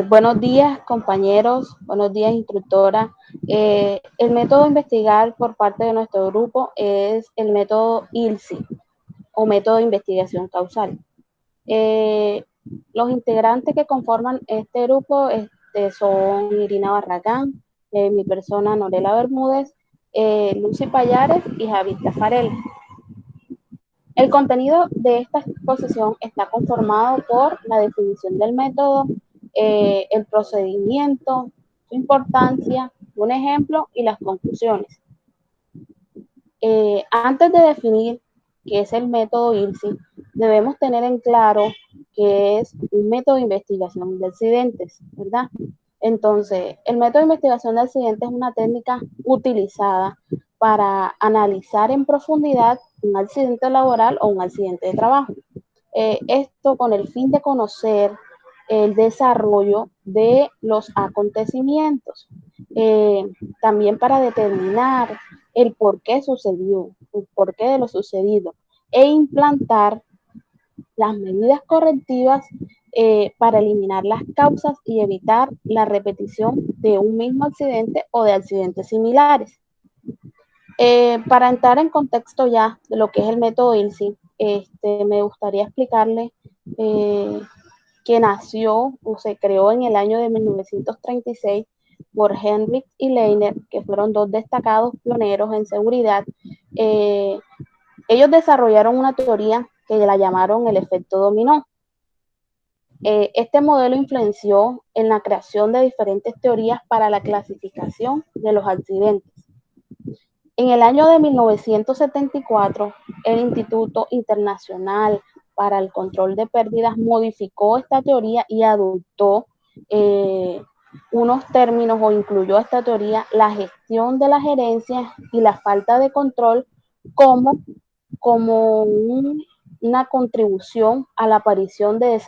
Buenos días, compañeros. Buenos días, instructora. El método a investigar por parte de nuestro grupo es el método ILSI o método de investigación causal. Eh, los integrantes que conforman este grupo son Irina Barragán, mi persona Norela Bermúdez, Lucy Payares y Javi Tafarel. El contenido de esta exposición está conformado por la definición del método, el procedimiento, su importancia, un ejemplo y las conclusiones. Antes de definir qué es el método ILSI, debemos tener en claro que es un método de investigación de accidentes, ¿verdad? Entonces, el método de investigación de accidentes es una técnica utilizada para analizar en profundidad un accidente laboral o un accidente de trabajo. Esto con el fin de conocer el desarrollo de los acontecimientos, también para determinar el por qué sucedió, el porqué de lo sucedido e implantar las medidas correctivas para eliminar las causas y evitar la repetición de un mismo accidente o de accidentes similares. Para entrar en contexto ya de lo que es el método ILSI, me gustaría explicarle que nació o se creó en el año de 1936 por Heinrich y Leiner, que fueron dos destacados pioneros en seguridad. Ellos desarrollaron una teoría que la llamaron el efecto dominó. Este modelo influenció en la creación de diferentes teorías para la clasificación de los accidentes. En el año de 1974, el Instituto Internacional para el Control de Pérdidas modificó esta teoría y adoptó unos términos o incluyó esta teoría la gestión de la gerencia y la falta de control como, una contribución a la aparición de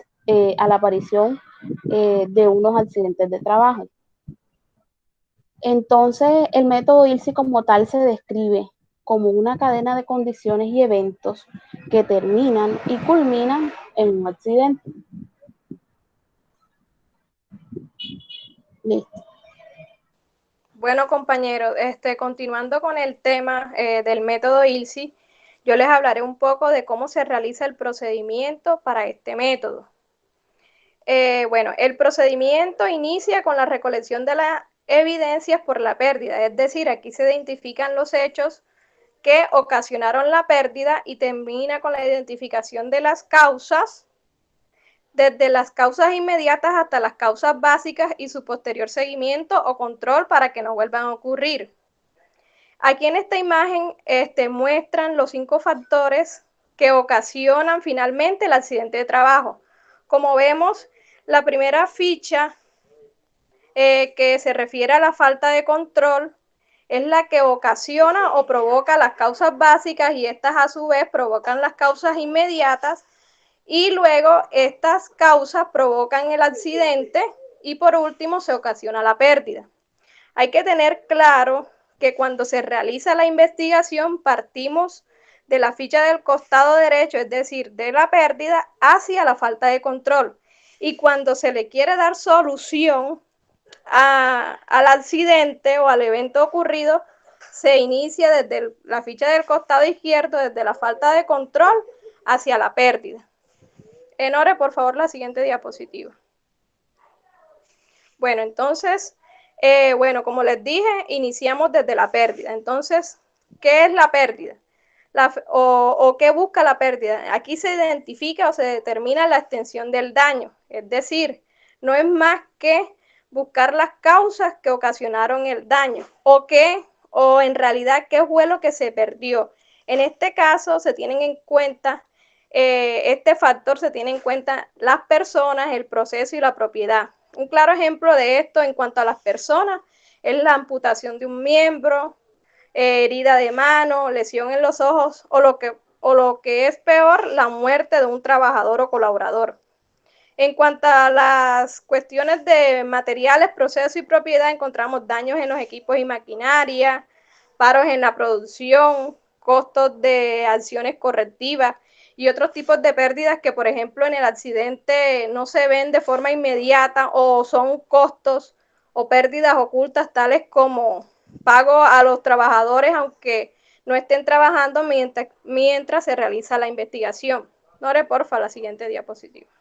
unos accidentes de trabajo. Entonces, el método ILSI como tal se describe como una cadena de condiciones y eventos que terminan y culminan en un accidente. Listo. Bueno, compañeros, continuando con el tema del método ILSI, yo les hablaré un poco de cómo se realiza el procedimiento para este método. Bueno, el procedimiento inicia con la recolección de las evidencias por la pérdida, es decir, aquí se identifican los hechos que ocasionaron la pérdida y termina con la identificación de las causas, desde las causas inmediatas hasta las causas básicas y su posterior seguimiento o control para que no vuelvan a ocurrir. Aquí en esta imagen muestran los 5 factores que ocasionan finalmente el accidente de trabajo. Como vemos, la primera ficha que se refiere a la falta de control es la que ocasiona o provoca las causas básicas y estas a su vez provocan las causas inmediatas y luego estas causas provocan el accidente y por último se ocasiona la pérdida. Hay que tener claro que cuando se realiza la investigación partimos de la ficha del costado derecho, es decir, de la pérdida hacia la falta de control. Y cuando se le quiere dar solución al accidente o al evento ocurrido, se inicia desde la ficha del costado izquierdo, desde la falta de control hacia la pérdida. Enore, por favor, la siguiente diapositiva. Bueno, entonces, como les dije, iniciamos desde la pérdida. Entonces, ¿qué es la pérdida? ¿O qué busca la pérdida? Aquí se identifica o se determina la extensión del daño. Es decir, no es más que buscar las causas que ocasionaron el daño o en realidad qué fue lo que se perdió. En este caso se tienen en cuenta, este factor se tiene en cuenta las personas, el proceso y la propiedad. Un claro ejemplo de esto en cuanto a las personas es la amputación de un miembro, herida de mano, lesión en los ojos o lo que es peor, la muerte de un trabajador o colaborador. En cuanto a las cuestiones de materiales, proceso y propiedad, encontramos daños en los equipos y maquinaria, paros en la producción, costos de acciones correctivas y otros tipos de pérdidas que, por ejemplo, en el accidente no se ven de forma inmediata o son costos o pérdidas ocultas tales como pago a los trabajadores aunque no estén trabajando mientras se realiza la investigación. Nore, porfa, la siguiente diapositiva.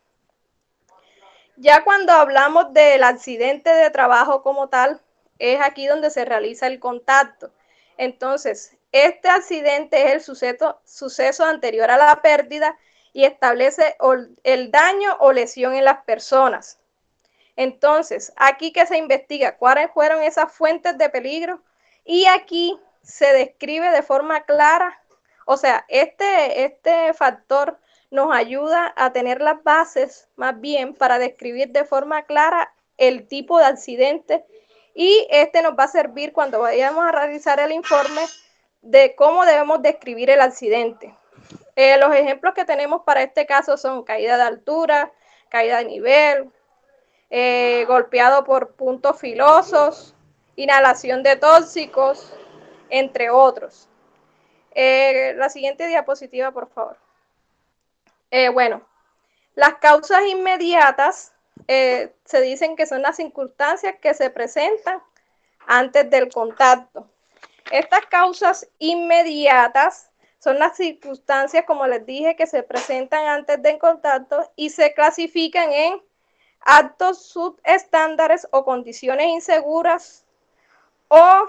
Ya cuando hablamos del accidente de trabajo como tal, es aquí donde se realiza el contacto. Entonces, este accidente es el suceso anterior a la pérdida y establece el daño o lesión en las personas. Entonces, aquí que se investiga cuáles fueron esas fuentes de peligro y aquí se describe de forma clara, o sea, este factor nos ayuda a tener las bases más bien para describir de forma clara el tipo de accidente y este nos va a servir cuando vayamos a realizar el informe de cómo debemos describir el accidente. Los ejemplos que tenemos para este caso son caída de altura, caída de nivel, golpeado por puntos filosos, inhalación de tóxicos, entre otros. La siguiente diapositiva, por favor. Bueno, las causas inmediatas se dicen que son las circunstancias que se presentan antes del contacto. Estas causas inmediatas son las circunstancias, como les dije, que se presentan antes del contacto y se clasifican en actos subestándares o condiciones inseguras o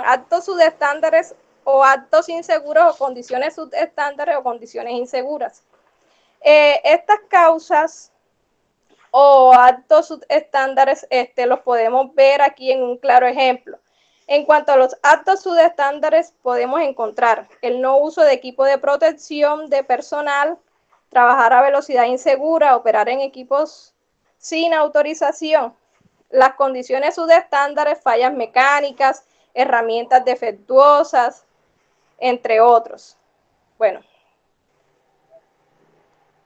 actos subestándares o actos inseguros o condiciones subestándares o condiciones inseguras. Estas causas o actos subestándares los podemos ver aquí en un claro ejemplo. En cuanto a los actos subestándares, podemos encontrar el no uso de equipo de protección de personal, trabajar a velocidad insegura, operar en equipos sin autorización. Las condiciones subestándares, fallas mecánicas, herramientas defectuosas, entre otros. Bueno,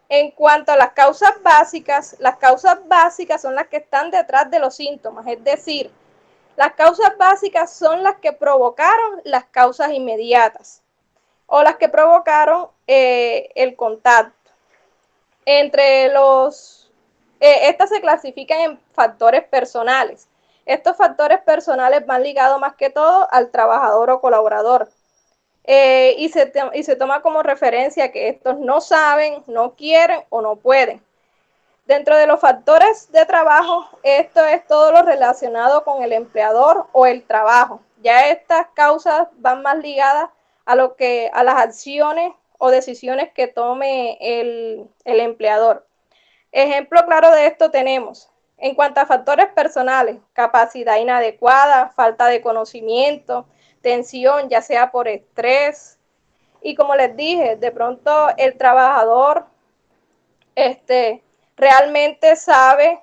en cuanto a las causas básicas son las que están detrás de los síntomas, es decir, las causas básicas son las que provocaron las causas inmediatas o las que provocaron el contacto. Estas se clasifican en factores personales. Estos factores personales van ligados más que todo al trabajador o colaborador. Y se toma como referencia que estos no saben, no quieren o no pueden. Dentro de los factores de trabajo, esto es todo lo relacionado con el empleador o el trabajo. Ya estas causas van más ligadas a las acciones o decisiones que tome el empleador. Ejemplo claro de esto tenemos, en cuanto a factores personales, capacidad inadecuada, falta de conocimiento, tensión, ya sea por estrés. Y como les dije, de pronto el trabajador realmente sabe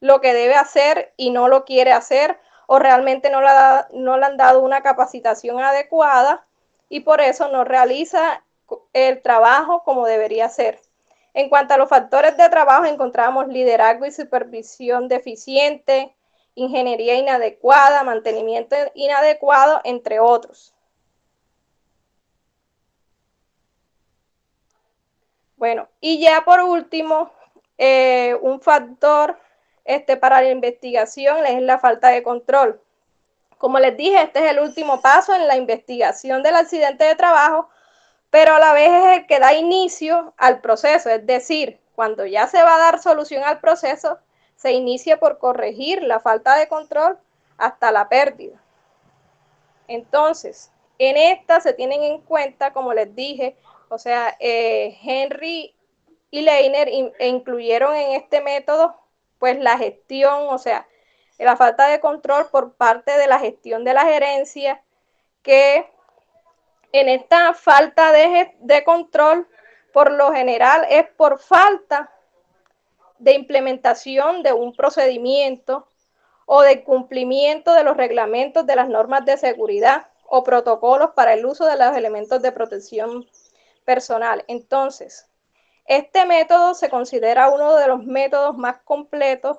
lo que debe hacer y no lo quiere hacer, o realmente no le han dado una capacitación adecuada y por eso no realiza el trabajo como debería ser. En cuanto a los factores de trabajo, encontramos liderazgo y supervisión deficiente, ingeniería inadecuada, mantenimiento inadecuado, entre otros. Bueno, y ya por último, un factor para la investigación es la falta de control. Como les dije, este es el último paso en la investigación del accidente de trabajo, pero a la vez es el que da inicio al proceso, es decir, cuando ya se va a dar solución al proceso, se inicia por corregir la falta de control hasta la pérdida. Entonces, en esta se tienen en cuenta, como les dije, o sea, Henry y Leiner incluyeron en este método, pues la gestión, o sea, la falta de control por parte de la gestión de la gerencia, que en esta falta de control, por lo general, es por falta de implementación de un procedimiento o de cumplimiento de los reglamentos de las normas de seguridad o protocolos para el uso de los elementos de protección personal. Entonces, este método se considera uno de los métodos más completos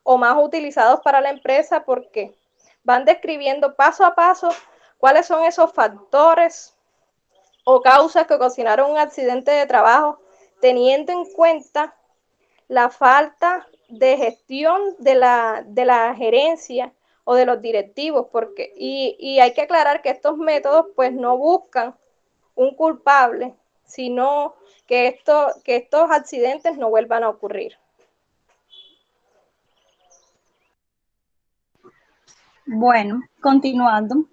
o más utilizados para la empresa porque van describiendo paso a paso cuáles son esos factores o causas que ocasionaron un accidente de trabajo, teniendo en cuenta la falta de gestión de la gerencia o de los directivos, porque, y hay que aclarar que estos métodos pues no buscan un culpable, sino que estos accidentes no vuelvan a ocurrir. Bueno, continuando,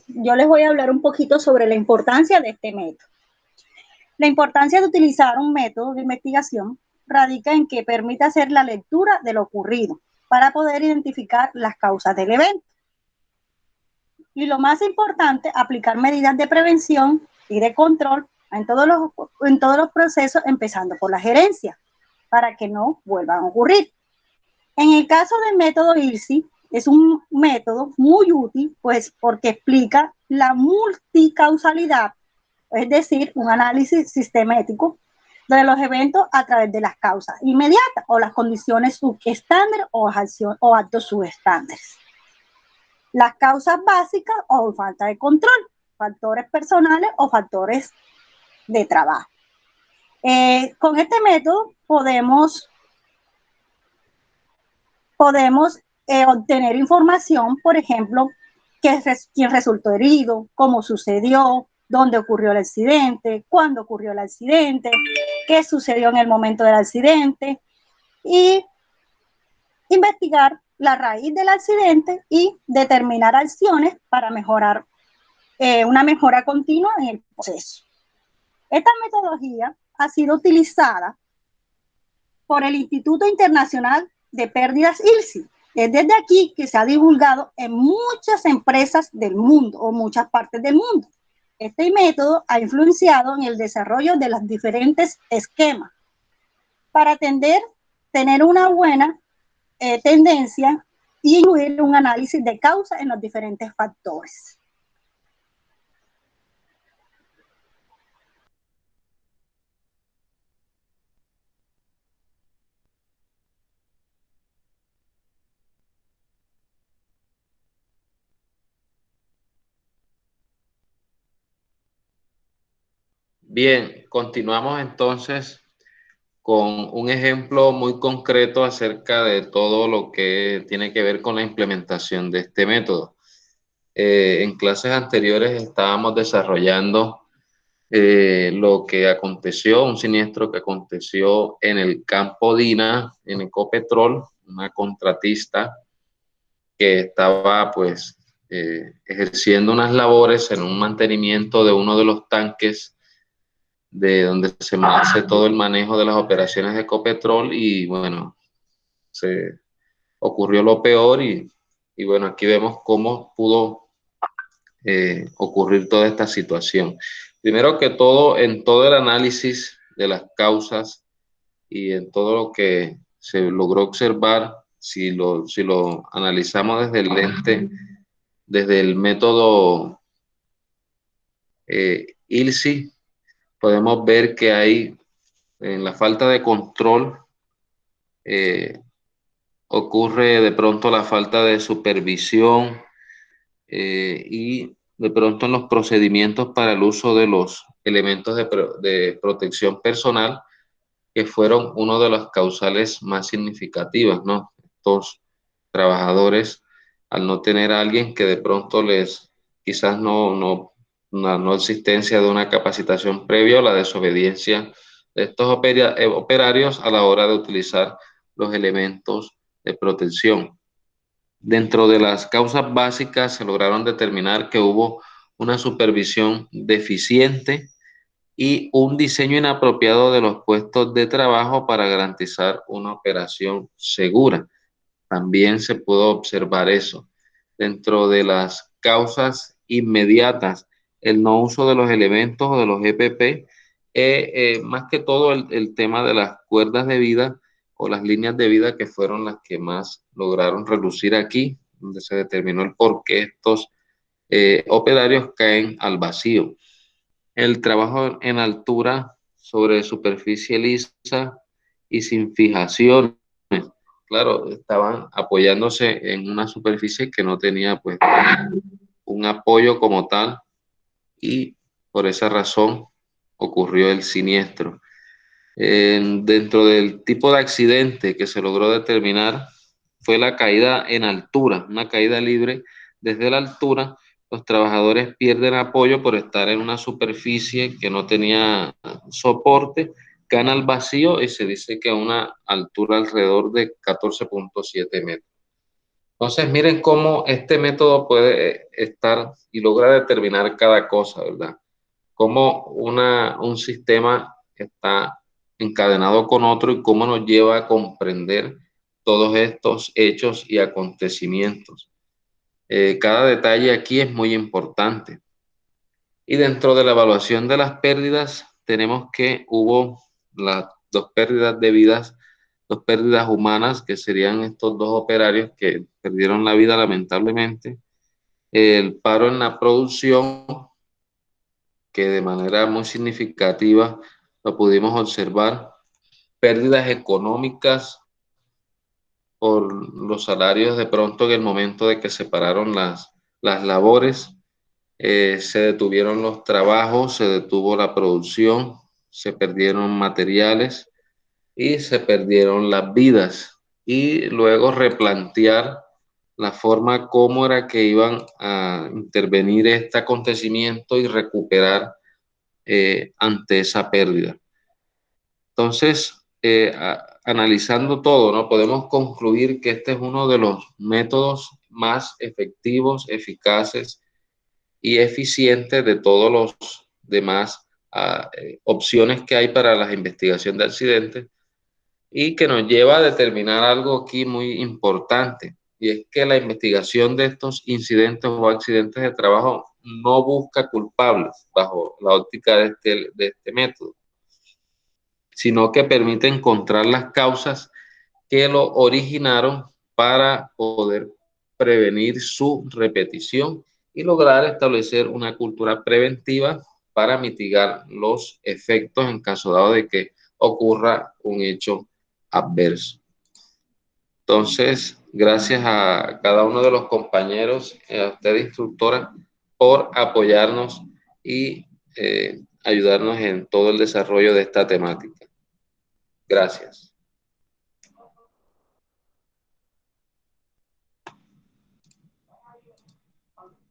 yo les voy a hablar un poquito sobre la importancia de este método. La importancia de utilizar un método de investigación radica en que permite hacer la lectura de lo ocurrido para poder identificar las causas del evento. Y lo más importante, aplicar medidas de prevención y de control en todos los procesos, empezando por la gerencia, para que no vuelvan a ocurrir. En el caso del método ILSI, es un método muy útil, pues porque explica la multicausalidad, es decir, un análisis sistemático de los eventos a través de las causas inmediatas o las condiciones subestándar o actos subestándares. Las causas básicas o falta de control, factores personales o factores de trabajo. Con este método podemos obtener información, por ejemplo, quién resultó herido, cómo sucedió, dónde ocurrió el accidente, cuándo ocurrió el accidente, qué sucedió en el momento del accidente, y investigar la raíz del accidente y determinar acciones para mejorar, una mejora continua en el proceso. Esta metodología ha sido utilizada por el Instituto Internacional de Pérdidas ILSI. Es desde aquí que se ha divulgado en muchas empresas del mundo o muchas partes del mundo. Este método ha influenciado en el desarrollo de los diferentes esquemas para tener una buena tendencia y incluir un análisis de causa en los diferentes factores. Bien, continuamos entonces con un ejemplo muy concreto acerca de todo lo que tiene que ver con la implementación de este método. En clases anteriores estábamos desarrollando lo que aconteció, un siniestro que aconteció en el campo Dina, en Ecopetrol, una contratista que estaba pues ejerciendo unas labores en un mantenimiento de uno de los tanques de donde se hace todo el manejo de las operaciones de Ecopetrol y bueno, se ocurrió lo peor y bueno, aquí vemos cómo pudo ocurrir toda esta situación. Primero que todo, en todo el análisis de las causas y en todo lo que se logró observar, si lo analizamos desde el lente, desde el método ILSI, podemos ver que hay en la falta de control, ocurre de pronto la falta de supervisión y de pronto en los procedimientos para el uso de los elementos de protección personal, que fueron uno de las causales más significativas, ¿no? Estos trabajadores, al no tener a alguien que de pronto quizás no existencia de una capacitación previa o la desobediencia de estos operarios a la hora de utilizar los elementos de protección. Dentro de las causas básicas se lograron determinar que hubo una supervisión deficiente y un diseño inapropiado de los puestos de trabajo para garantizar una operación segura. También se pudo observar eso. Dentro de las causas inmediatas, el no uso de los elementos o de los EPP, más que todo el tema de las cuerdas de vida o las líneas de vida que fueron las que más lograron reducir aquí, donde se determinó el por qué estos operarios caen al vacío. El trabajo en altura sobre superficie lisa y sin fijaciones. Claro, estaban apoyándose en una superficie que no tenía pues un apoyo como tal y por esa razón ocurrió el siniestro. Dentro del tipo de accidente que se logró determinar fue la caída en altura, una caída libre desde la altura. Los trabajadores pierden apoyo por estar en una superficie que no tenía soporte, caen al vacío y se dice que a una altura alrededor de 14.7 metros. Entonces, miren cómo este método puede estar y logra determinar cada cosa, ¿verdad? Cómo un sistema está encadenado con otro y cómo nos lleva a comprender todos estos hechos y acontecimientos. Cada detalle aquí es muy importante. Y dentro de la evaluación de las pérdidas, tenemos que hubo las dos pérdidas de vidas, dos pérdidas humanas, que serían estos dos operarios que perdieron la vida lamentablemente. El paro en la producción, que de manera muy significativa lo pudimos observar, pérdidas económicas por los salarios de pronto en el momento de que se pararon las labores, se detuvieron los trabajos, se detuvo la producción, se perdieron materiales y se perdieron las vidas. Y luego replantear la forma como era que iban a intervenir este acontecimiento y recuperar ante esa pérdida. Entonces, analizando todo, ¿no? Podemos concluir que este es uno de los métodos más efectivos, eficaces y eficientes de todos los demás opciones que hay para la investigación de accidentes, y que nos lleva a determinar algo aquí muy importante, y es que la investigación de estos incidentes o accidentes de trabajo no busca culpables bajo la óptica de este método, sino que permite encontrar las causas que lo originaron para poder prevenir su repetición y lograr establecer una cultura preventiva para mitigar los efectos en caso dado de que ocurra un hecho adverso. Entonces, gracias a cada uno de los compañeros, a usted, instructora, por apoyarnos y ayudarnos en todo el desarrollo de esta temática. Gracias.